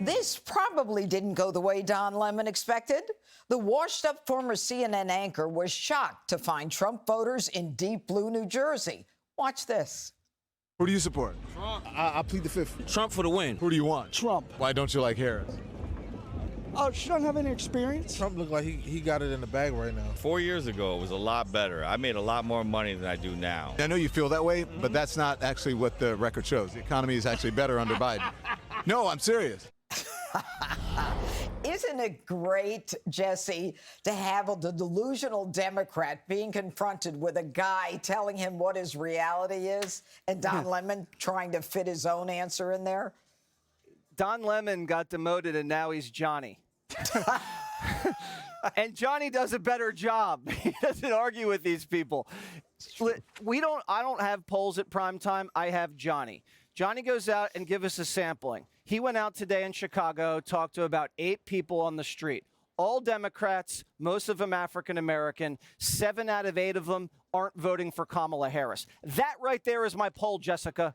This probably didn't go the way Don Lemon expected. The washed-up former CNN anchor was shocked to find Trump voters in deep blue New Jersey. Watch this. Who do you support? Trump. I plead the fifth. Trump for the win. Who do you want? Trump. Why don't you like Harris? Oh, she doesn't have any experience. Trump looked like he got it in the bag right now. 4 years ago, it was a lot better. I made a lot more money than I do now. I know you feel that way, but that's not actually what the record shows. The economy is actually better under Biden. No, I'm serious. Isn't it great, Jesse, to have the delusional Democrat being confronted with a guy telling him what his reality is and Don Lemon trying to fit his own answer in there? Don Lemon got demoted and now he's Johnny. And Johnny does a better job. He doesn't argue with these people. I don't have polls at prime time. I have Johnny. Johnny goes out and gives us a sampling. He went out today in Chicago, talked to about 8 people on the street. All Democrats, most of them African-American. 7 out of 8 of them aren't voting for Kamala Harris. That right there is my poll, Jessica.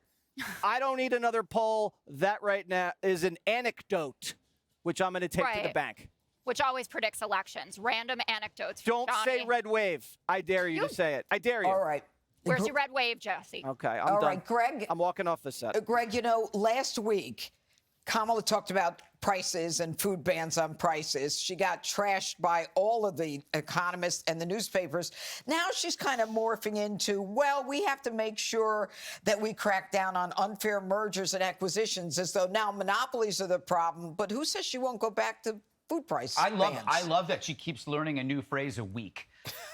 I don't need another poll. That right now is an anecdote, which I'm going to take to the bank. Which always predicts elections. Random anecdotes. Don't say red wave. I dare you to say it. I dare you. All right. Where's your red wave, Jesse? Okay, I'm done. All right, Greg. I'm walking off the set. Greg, you know, last week, Kamala talked about prices and food bans on prices. She got trashed by all of the economists and the newspapers. Now she's kind of morphing into, well, we have to make sure that we crack down on unfair mergers and acquisitions, as though now monopolies are the problem. But who says she won't go back to food price bans? I love that she keeps learning a new phrase a week.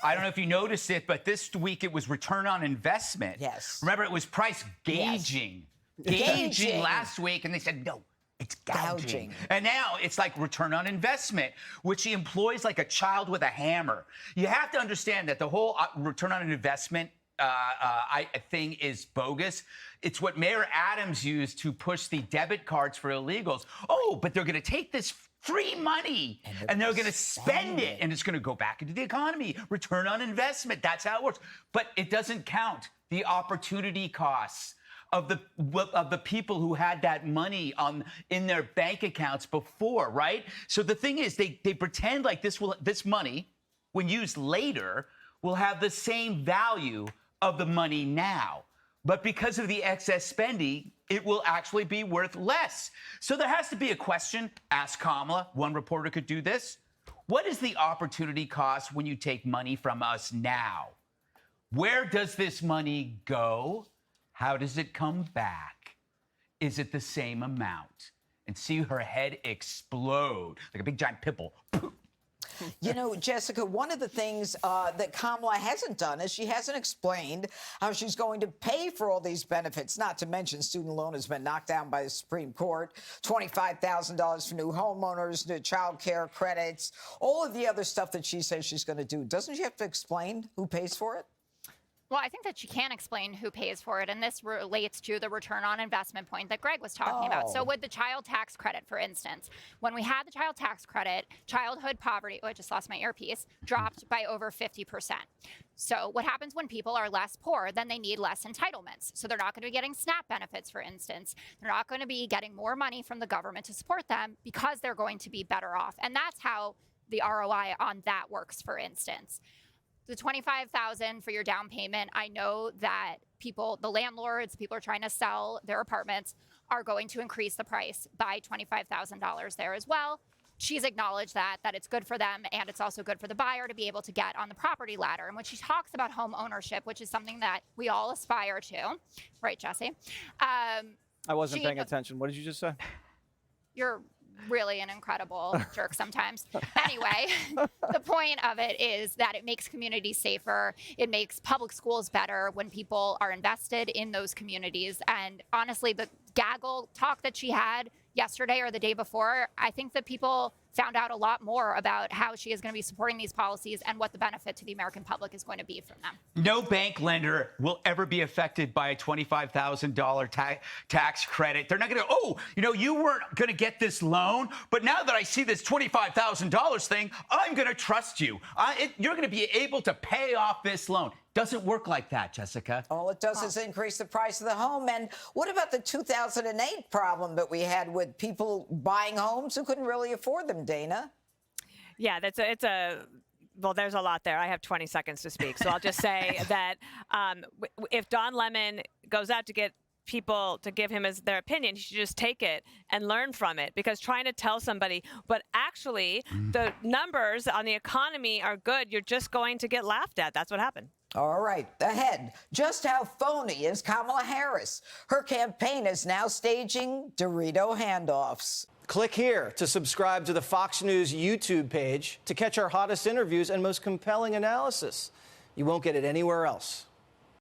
I don't know if you noticed it, but this week it was return on investment. Yes. Remember, it was price gauging. Yes. Gauging last week, and they said, no, it's gouging. And now it's like return on investment, which she employs like a child with a hammer. You have to understand that the whole return on investment thing is bogus. It's what Mayor Adams used to push the debit cards for illegals. Oh, but they're going to take this free money and they're going to spend it, and it's going to go back into the economy. Return on investment. That's how it works. But it doesn't count the opportunity costs of the people who had that money in their bank accounts before, right? So the thing is, they pretend like this money, when used later, will have the same value of the money now. But because of the excess spending, it will actually be worth less. So there has to be a question. Ask Kamala. One reporter could do this. What is the opportunity cost when you take money from us now? Where does this money go? How does it come back? Is it the same amount? And see her head explode like a big giant pimple. You know, Jessica, one of the things that Kamala hasn't done is she hasn't explained how she's going to pay for all these benefits, not to mention student loan has been knocked down by the Supreme Court, $25,000 for new homeowners, new child care credits, all of the other stuff that she says she's going to do. Doesn't she have to explain who pays for it? Well, I think that she can explain who pays for it, and this relates to the return on investment point that Greg was talking about. So with the child tax credit, for instance, when we had the child tax credit, childhood poverty, oh, I just lost my earpiece, dropped by over 50%. So what happens when people are less poor? Then they need less entitlements. So they're not going to be getting SNAP benefits, for instance. They're not going to be getting more money from the government to support them because they're going to be better off. And that's how the ROI on that works, for instance. The $25,000 for your down payment, I know that people, the landlords, people are trying to sell their apartments, are going to increase the price by $25,000 there as well. She's acknowledged that it's good for them, and it's also good for the buyer to be able to get on the property ladder. And when she talks about home ownership, which is something that we all aspire to, right, Jesse? I wasn't paying attention. What did you just say? You're really an incredible jerk sometimes. Anyway, the point of it is that it makes communities safer. It makes public schools better when people are invested in those communities. And honestly, the gaggle talk that she had yesterday or the day before, I think that people found out a lot more about how she is going to be supporting these policies and what the benefit to the American public is going to be from them. No bank lender will ever be affected by a $25,000 tax credit. They're not going to, oh, you know, you weren't going to get this loan, but now that I see this $25,000 thing, I'm going to trust you. You're going to be able to pay off this loan. Doesn't work like that, Jessica. All it does is increase the price of the home. And what about the 2008 problem that we had with people buying homes who couldn't really afford them, Dana? Yeah, well, there's a lot there. I have 20 seconds to speak. So I'll just say that if Don Lemon goes out to get people to give him their opinion, he should just take it and learn from it, because trying to tell somebody, but actually the numbers on the economy are good, you're just going to get laughed at. That's what happened. All right, ahead. Just how phony is Kamala Harris? Her campaign is now staging Dorito handoffs. Click here to subscribe to the Fox News YouTube page to catch our hottest interviews and most compelling analysis. You won't get it anywhere else.